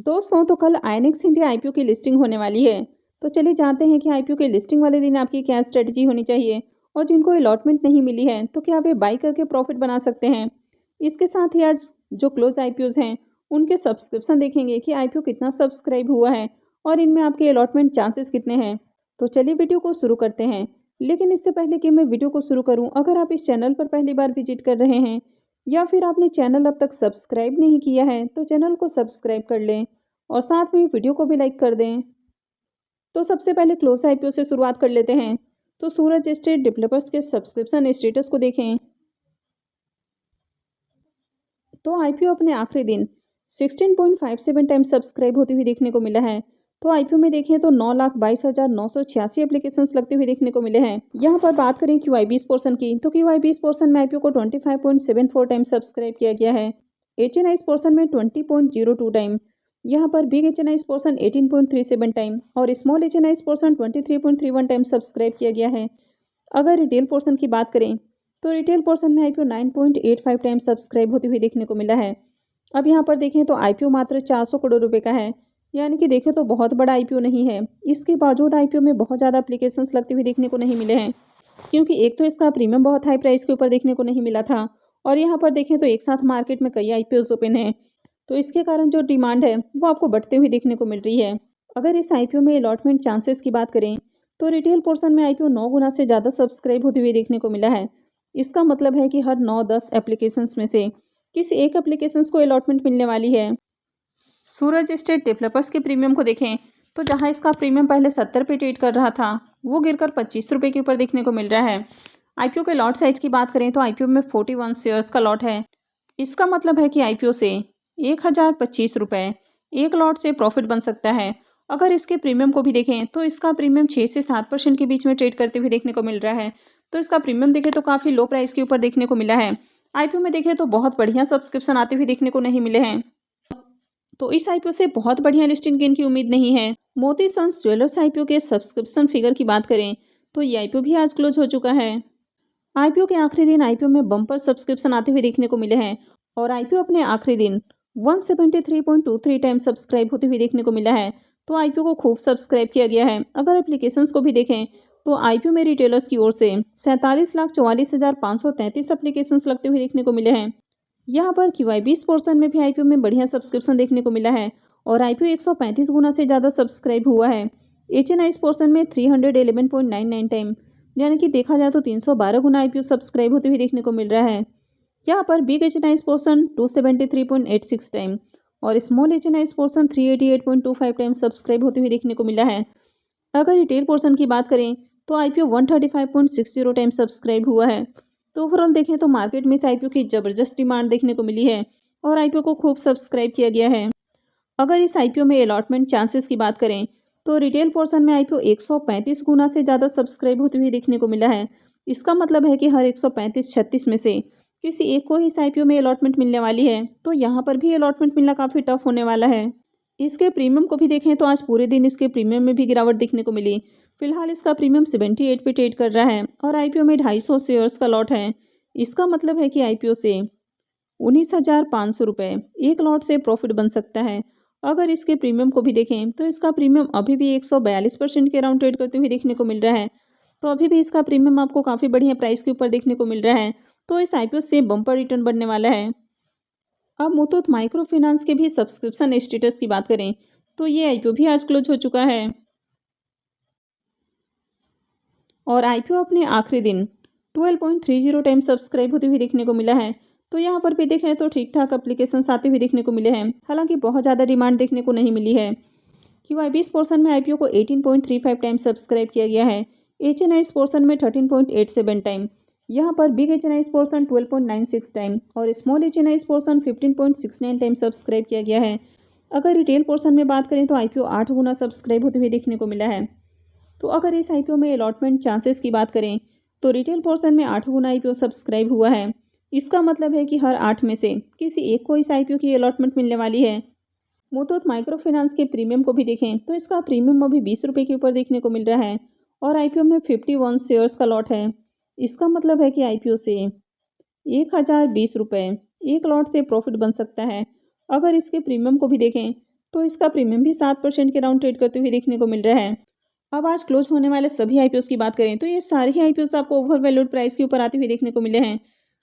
दोस्तों तो कल आईएनएक्स इंडिया आईपीओ की लिस्टिंग होने वाली है। तो चलिए जानते हैं कि आईपीओ की लिस्टिंग वाले दिन आपकी क्या स्ट्रेटजी होनी चाहिए और जिनको अलॉटमेंट नहीं मिली है तो क्या वे बाई करके प्रॉफिट बना सकते हैं। इसके साथ ही आज जो क्लोज आईपीओज हैं उनके सब्सक्रिप्शन देखेंगे कि आईपीओ कितना सब्सक्राइब हुआ है और इनमें आपके अलॉटमेंट चांसेस कितने हैं। तो चलिए वीडियो को शुरू करते हैं। लेकिन इससे पहले कि मैं वीडियो को शुरू करूँ, अगर आप इस चैनल पर पहली बार विजिट कर रहे हैं या फिर आपने चैनल अब तक सब्सक्राइब नहीं किया है तो चैनल को सब्सक्राइब कर लें और साथ में वीडियो को भी लाइक कर दें। तो सबसे पहले क्लोज आईपीओ से शुरुआत कर लेते हैं। तो सूरज स्टेट डेवलपर्स के सब्सक्रिप्शन स्टेटस को देखें तो आईपीओ अपने आखिरी दिन 16.57 टाइम सब्सक्राइब होती हुई देखने को मिला है। तो आईपीओ में देखें तो 9,22,986 एप्लीकेशंस लगते हुए देखने को मिले हैं। यहाँ पर बात करें QI20 पोर्शन की, तो QI20 पोर्शन में आईपीओ को 25.74 टाइम सब्सक्राइब किया गया है। HNI पोर्शन में 20.02 टाइम, यहाँ पर बिग HNI पोर्शन 18.37 टाइम और small HNI portion 23.31 time subscribe किया गया है। अगर रिटेल पोर्शन की बात करें तो रिटेल पोर्शन में आईपीओ 9.85 टाइम सब्सक्राइब होती हुई देखने को मिला है। अब यहाँ पर देखें तो आईपीओ मात्र 400 करोड़ रुपए का है, यानी कि देखें तो बहुत बड़ा आईपीओ नहीं है। इसके बावजूद आईपीओ में बहुत ज़्यादा एप्लीकेशंस लगती हुई देखने को नहीं मिले हैं, क्योंकि एक तो इसका प्रीमियम बहुत हाई प्राइस के ऊपर देखने को नहीं मिला था और यहाँ पर देखें तो एक साथ मार्केट में कई आईपीओज ओपन हैं, तो इसके कारण जो डिमांड है वो आपको बढ़ते हुए देखने को मिल रही है। अगर इस आईपीओ में अलॉटमेंट चांसेस की बात करें तो रिटेल पोर्शन में आईपीओ 9 गुना से ज़्यादा सब्सक्राइब होती हुई देखने को मिला है। इसका मतलब है कि हर 9-10 एप्लीकेशंस में से किसी एक एप्लीकेशंस को अलॉटमेंट मिलने वाली है। सूरज स्टेट डेवलपर्स के प्रीमियम को देखें तो जहां इसका प्रीमियम पहले 70 पे ट्रेड कर रहा था वो गिरकर 25 रुपये के ऊपर देखने को मिल रहा है। आईपीओ के लॉट साइज की बात करें तो आईपीओ में 41 शेयर्स का लॉट है। इसका मतलब है कि आईपीओ से 1,025 रुपये एक लॉट से प्रॉफिट बन सकता है। अगर इसके प्रीमियम को भी देखें तो इसका प्रीमियम 6 से 7% के बीच में ट्रेड करते हुए देखने को मिल रहा है। तो इसका प्रीमियम देखें तो काफ़ी लो प्राइस के ऊपर देखने को मिला है। आईपीओ में देखें तो बहुत बढ़िया सब्सक्रिप्शन आते हुए देखने को नहीं मिले हैं, तो इस आईपीओ से बहुत बढ़िया लिस्टिंग गेन की उम्मीद नहीं है। मोती सन्स ज्वेलर्स आईपीओ के सब्सक्रिप्शन फिगर की बात करें तो ये आईपीओ भी आज क्लोज हो चुका है। आईपीओ के आखिरी दिन आईपीओ में बम्पर सब्सक्रिप्शन आते हुए देखने को मिले हैं और आईपीओ अपने आखिरी दिन 173.23 टाइम सब्सक्राइब होते हुए देखने को मिला है। तो आईपीओ को खूब सब्सक्राइब किया गया है। अगर एप्लीकेशंस को भी देखें तो आईपीओ में रिटेलर्स की ओर से 47,44,533 एप्लीकेशंस लगते हुए देखने को मिले हैं। यहाँ पर QI20 पोर्शन में भी आईपीओ में बढ़िया सब्सक्रिप्शन देखने को मिला है और आईपीओ 135 गुना से ज़्यादा सब्सक्राइब हुआ है। HNI पोर्शन में 311.99 टाइम, यानी कि देखा जाए तो 312 गुना आईपीओ सब्सक्राइब होते हुए देखने को मिल रहा है। यहाँ पर बिग HNI पोर्शन 273.86 टाइम और small HNI portion 388.25 time subscribe होते हुए देखने को मिला है। अगर रिटेल पोर्शन की बात करें तो आईपीओ 135.60 टाइम सब्सक्राइब हुआ है। तो ओवरऑल देखें तो मार्केट में इस आईपीओ की ज़बरदस्त डिमांड देखने को मिली है और आईपीओ को खूब सब्सक्राइब किया गया है। अगर इस आईपीओ में अलॉटमेंट चांसेस की बात करें तो रिटेल पोर्शन में आईपीओ 135 गुना से ज़्यादा सब्सक्राइब होते हुए देखने को मिला है। इसका मतलब है कि हर 135-36 में से किसी एक को ही इस आईपीओ में अलॉटमेंट मिलने वाली है। तो यहाँ पर भी अलॉटमेंट मिलना काफ़ी टफ होने वाला है। इसके प्रीमियम को भी देखें तो आज पूरे दिन इसके प्रीमियम में भी गिरावट देखने को मिली। फिलहाल इसका प्रीमियम 78 पे ट्रेड कर रहा है और आईपीओ में 250 शेयर्स का लॉट है। इसका मतलब है कि आईपीओ से 19,500 रुपये एक लॉट से प्रॉफिट बन सकता है। अगर इसके प्रीमियम को भी देखें तो इसका प्रीमियम अभी भी 142% के अराउंड ट्रेड करते हुए देखने को मिल रहा है। तो अभी भी इसका प्रीमियम आपको काफ़ी बढ़िया प्राइस के ऊपर देखने को मिल रहा है। तो इस आईपीओ से बम्पर रिटर्न बनने वाला है। अब मुथूट माइक्रो फाइनेंस के भी सब्सक्रिप्शन स्टेटस की बात करें तो ये आईपीओ भी आज क्लोज हो चुका है और आईपीओ अपने आखिरी दिन 12.30 टाइम सब्सक्राइब होते हुए देखने को मिला है। तो यहाँ पर भी देखें तो ठीक ठाक एप्लीकेशंस आते हुए देखने को मिले हैं, हालांकि बहुत ज़्यादा डिमांड देखने को नहीं मिली है। QI20 पोर्शन में आईपीओ को 18.35 टाइम सब्सक्राइब किया गया है। HNI पोर्शन में 13.87 टाइम, यहाँ पर बिग HNI पोर्शन 12.96 टाइम और small HNI portion 15.69 time subscribe किया गया है। अगर रिटेल पोर्शन में बात करें तो आईपीओ 8 गुना सब्सक्राइब होते हुए देखने को मिला है। तो अगर इस आईपीओ में अलॉटमेंट चांसेस की बात करें तो रिटेल पोर्शन में 8 गुना आईपीओ सब्सक्राइब हुआ है। इसका मतलब है कि हर 8 में से किसी एक को इस आईपीओ की अलॉटमेंट मिलने वाली है। मुथूट माइक्रो फाइनेंस के प्रीमियम को भी देखें तो इसका प्रीमियम अभी 20 रुपये के ऊपर देखने को मिल रहा है और आईपीओ में 51 शेयर्स का लॉट है। इसका मतलब है कि आईपीओ से 1,020 रुपये एक लॉट से प्रॉफिट बन सकता है। अगर इसके प्रीमियम को भी देखें तो इसका प्रीमियम भी 7% के राउंड ट्रेड करते हुए देखने को मिल रहा है। अब आज क्लोज होने वाले सभी आईपीओ की बात करें तो ये सारे ही आईपीओ आपको ओवर वैल्यूड प्राइस के ऊपर आते हुए देखने को मिले हैं।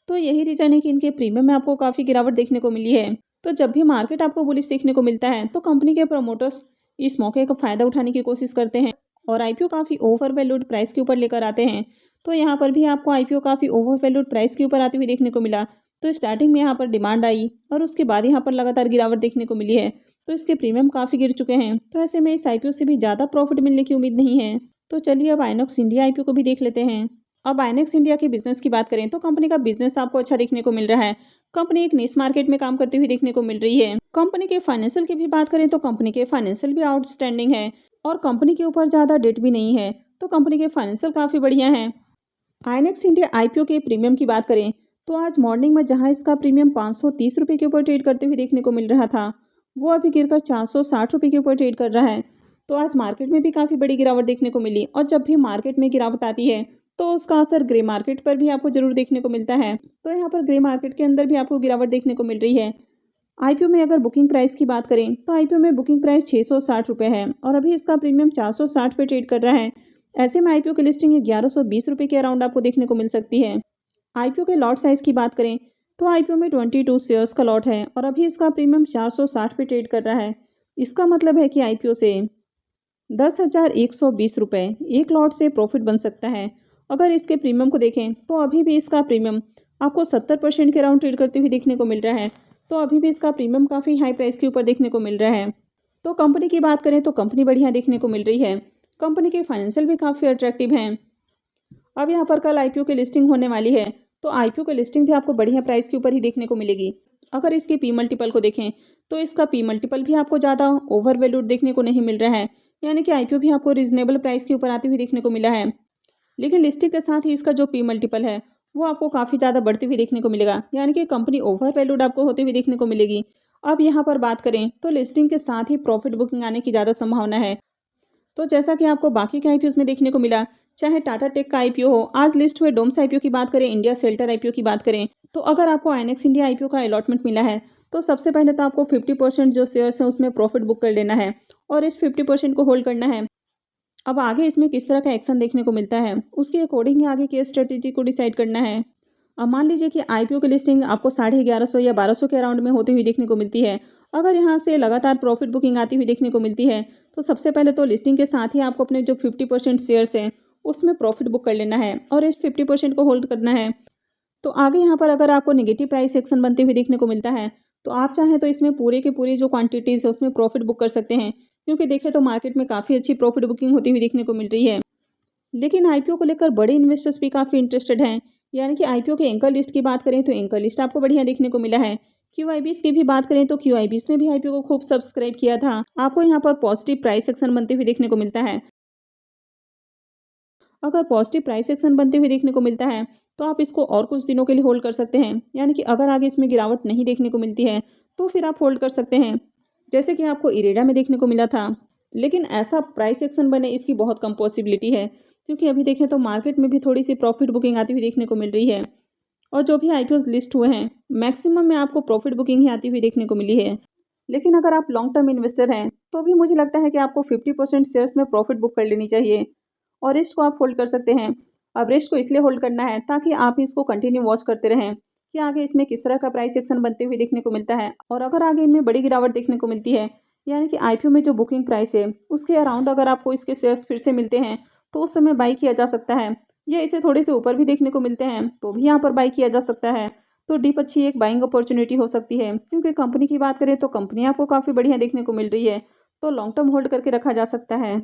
तो यही रीजन है कि इनके प्रीमियम में आपको काफ़ी गिरावट देखने को मिली है। तो जब भी मार्केट आपको बुलिश देखने को मिलता है तो कंपनी के प्रमोटर्स इस मौके का फ़ायदा उठाने की कोशिश करते हैं और आईपीओ काफ़ी ओवर वैल्यूड प्राइस के ऊपर लेकर आते हैं। तो यहाँ पर भी आपको आईपीओ काफ़ी ओवर वैल्यूड प्राइस के ऊपर आते हुए देखने को मिला। तो स्टार्टिंग में यहाँ पर डिमांड आई और उसके बाद यहाँ पर लगातार गिरावट देखने को मिली है। तो इसके प्रीमियम काफ़ी गिर चुके हैं। तो ऐसे में इस आईपीओ से भी ज़्यादा प्रॉफिट मिलने की उम्मीद नहीं है। तो चलिए अब आइनॉक्स इंडिया आईपीओ को भी देख लेते हैं। अब आइनॉक्स इंडिया के बिजनेस की बात करें तो कंपनी का बिजनेस आपको अच्छा देखने को मिल रहा है। कंपनी एक निश मार्केट में काम करती हुई देखने को मिल रही है। कंपनी के फाइनेंशियल की भी बात करें तो कंपनी के फाइनेंशियल भी आउटस्टैंडिंग है और कंपनी के ऊपर ज़्यादा डेट भी नहीं है। तो कंपनी के फाइनेंशियल काफ़ी बढ़िया हैं। आइनॉक्स इंडिया आईपीओ के प्रीमियम की बात करें तो आज मॉर्निंग में जहां इसका प्रीमियम 530 रुपये के ऊपर ट्रेड करते हुए देखने को मिल रहा था, वो अभी गिरकर 460 रुपये के ऊपर ट्रेड कर रहा है। तो आज मार्केट में भी काफ़ी बड़ी गिरावट देखने को मिली और जब भी मार्केट में गिरावट आती है तो उसका असर ग्रे मार्केट पर भी आपको जरूर देखने को मिलता है। तो यहाँ पर ग्रे मार्केट के अंदर भी आपको गिरावट देखने को मिल रही है। आईपीओ में अगर बुकिंग प्राइस की बात करें तो आईपीओ में बुकिंग प्राइस 660 रुपये है और अभी इसका प्रीमियम 460 पे ट्रेड कर रहा है। ऐसे में आईपीओ की लिस्टिंग 1120 रुपये के अराउंड आपको देखने को मिल सकती है। आईपीओ के लॉट साइज़ की बात करें तो आईपीओ में 22 शेयर्स का लॉट है और अभी इसका प्रीमियम 460 पे ट्रेड कर रहा है। इसका मतलब है कि आईपीओ से 10,120 रुपये एक लॉट से प्रॉफिट बन सकता है। अगर इसके प्रीमियम को देखें तो अभी भी इसका प्रीमियम आपको 70% के राउंड ट्रेड करते हुए देखने को मिल रहा है। तो अभी भी इसका प्रीमियम काफ़ी हाई प्राइस के ऊपर देखने को मिल रहा है। तो कंपनी की बात करें तो कंपनी बढ़िया देखने को मिल रही है। कंपनी के फाइनेंशियल भी काफ़ी अट्रैक्टिव हैं। अब यहाँ पर कल आईपीओ की लिस्टिंग होने वाली है तो आईपीओ की लिस्टिंग भी आपको बढ़िया प्राइस के ऊपर ही देखने को मिलेगी। अगर इसके पी मल्टीपल को देखें तो इसका पी मल्टीपल भी आपको ज़्यादा ओवर वैल्यूड देखने को नहीं मिल रहा है, यानी कि आईपीओ भी आपको रीजनेबल प्राइस के ऊपर आती हुई देखने को मिला है। लेकिन लिस्टिंग के साथ ही इसका जो पी मल्टीपल है वो आपको काफ़ी ज़्यादा बढ़ती हुई देखने को मिलेगा, यानी कि कंपनी ओवर वैल्यूड आपको होते हुए देखने को मिलेगी। अब यहाँ पर बात करें तो लिस्टिंग के साथ ही प्रॉफिट बुकिंग आने की ज़्यादा संभावना है। तो जैसा कि आपको बाकी के आईपीओ में देखने को मिला, चाहे टाटा टेक का आईपीओ हो, आज लिस्ट हुए डोम्स आईपीओ की बात करें, इंडिया शेल्टर आईपीओ की बात करें, तो अगर आपको आइनॉक्स इंडिया आईपीओ का अलॉटमेंट मिला है तो सबसे पहले तो आपको 50% जो शेयर्स हैं उसमें प्रॉफिट बुक कर लेना है और इस 50% को होल्ड करना है। अब आगे इसमें किस तरह का एक्शन देखने को मिलता है उसके अकॉर्डिंग आगे की स्ट्रेटेजी को डिसाइड करना है। अब मान लीजिए कि आईपीओ की लिस्टिंग आपको 1150 या 1200 के अराउंड में होती हुई देखने को मिलती है। अगर यहाँ से लगातार प्रॉफिट बुकिंग आती हुई देखने को मिलती है तो सबसे पहले तो लिस्टिंग के साथ ही आपको अपने जो 50% शेयर्स हैं उसमें प्रॉफिट बुक कर लेना है और इस 50% को होल्ड करना है। तो आगे यहाँ पर अगर आपको नेगेटिव प्राइस एक्शन बनते हुए देखने को मिलता है तो आप चाहें तो इसमें पूरे के पूरी जो क्वांटिटीज़ है उसमें प्रॉफिट बुक कर सकते हैं, क्योंकि देखें तो मार्केट में काफ़ी अच्छी प्रॉफिट बुकिंग होती हुई देखने को मिल रही है। लेकिन आईपीओ को लेकर बड़े इन्वेस्टर्स भी काफ़ी इंटरेस्टेड हैं, यानी कि आईपीओ के एंकर लिस्ट की बात करें तो एंकर लिस्ट आपको बढ़िया देखने को मिला है। क्यूआईबीस की भी बात करें तो क्यूआईबीस ने भी आईपीओ को खूब सब्सक्राइब किया था। आपको यहाँ पर पॉजिटिव प्राइस एक्शन बनते हुए देखने को मिलता है। अगर पॉजिटिव प्राइस एक्शन बनते हुए देखने को मिलता है तो आप इसको और कुछ दिनों के लिए होल्ड कर सकते हैं, यानी कि अगर आगे इसमें गिरावट नहीं देखने को मिलती है तो फिर आप होल्ड कर सकते हैं, जैसे कि आपको इरेडा में देखने को मिला था। लेकिन ऐसा प्राइस एक्शन बने इसकी बहुत कम पॉसिबिलिटी है, क्योंकि अभी देखें तो मार्केट में भी थोड़ी सी प्रॉफिट बुकिंग आती हुई देखने को मिल रही है और जो भी आईपीओ लिस्ट हुए हैं मैक्सिमम में आपको प्रॉफिट बुकिंग ही आती हुई देखने को मिली है। लेकिन अगर आप लॉन्ग टर्म इन्वेस्टर हैं तो भी मुझे लगता है कि आपको 50% शेयर्स में प्रॉफिट बुक कर लेनी चाहिए और रेस्ट को आप होल्ड कर सकते हैं। अब रेस्ट को इसलिए होल्ड करना है ताकि आप इसको कंटिन्यू वॉच करते रहें कि आगे इसमें किस तरह का प्राइस एक्शन बनते हुए देखने को मिलता है। और अगर आगे इनमें बड़ी गिरावट देखने को मिलती है, यानी कि आईपीओ में जो बुकिंग प्राइस है उसके अराउंड अगर आपको इसके शेयर्स फिर से मिलते हैं तो उस समय बाई किया जा सकता है, या इसे थोड़े से ऊपर भी देखने को मिलते हैं तो भी यहाँ पर बाई किया जा सकता है। तो डीप अच्छी एक बाइंग अपॉर्चुनिटी हो सकती है, क्योंकि कंपनी की बात करें तो कंपनी आपको काफ़ी बढ़िया देखने को मिल रही है, तो लॉन्ग टर्म होल्ड करके रखा जा सकता है।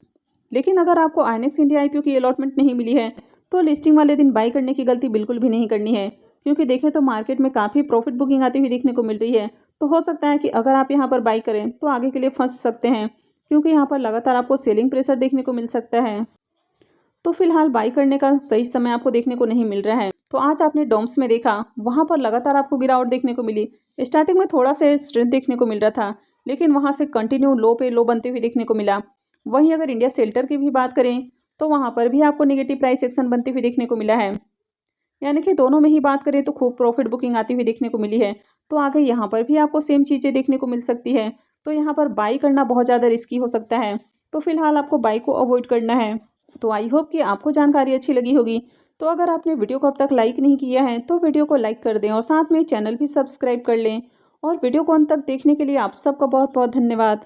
लेकिन अगर आपको आइनॉक्स इंडिया आईपीओ की अलॉटमेंट नहीं मिली है तो लिस्टिंग वाले दिन बाई करने की गलती बिल्कुल भी नहीं करनी है, क्योंकि देखें तो मार्केट में काफ़ी प्रॉफिट बुकिंग आती हुई देखने को मिल रही है। तो हो सकता है कि अगर आप यहाँ पर बाई करें तो आगे के लिए फंस सकते हैं, क्योंकि यहाँ पर लगातार आपको सेलिंग प्रेशर देखने को मिल सकता है। तो फिलहाल बाई करने का सही समय आपको देखने को नहीं मिल रहा है। तो आज आपने डोम्स में देखा, वहाँ पर लगातार आपको गिरावट देखने को मिली। स्टार्टिंग में थोड़ा सा स्ट्रेंथ देखने को मिल रहा था, लेकिन वहाँ से कंटिन्यू लो पे लो बनते हुए देखने को मिला। वहीं अगर इंडिया शेल्टर की भी बात करें तो वहाँ पर भी आपको नेगेटिव प्राइस एक्शन बनते हुए देखने को मिला है, यानी कि दोनों में ही बात करें तो खूब प्रॉफिट बुकिंग आती हुई देखने को मिली है। तो आगे यहाँ पर भी आपको सेम चीज़ें देखने को मिल सकती है। तो यहाँ पर बाई करना बहुत ज़्यादा रिस्की हो सकता है, तो फिलहाल आपको बाई को अवॉइड करना है। तो आई होप कि आपको जानकारी अच्छी लगी होगी। तो अगर आपने वीडियो को अब तक लाइक नहीं किया है तो वीडियो को लाइक कर दें और साथ में चैनल भी सब्सक्राइब कर लें। और वीडियो को अंत तक देखने के लिए आप सबका बहुत बहुत धन्यवाद।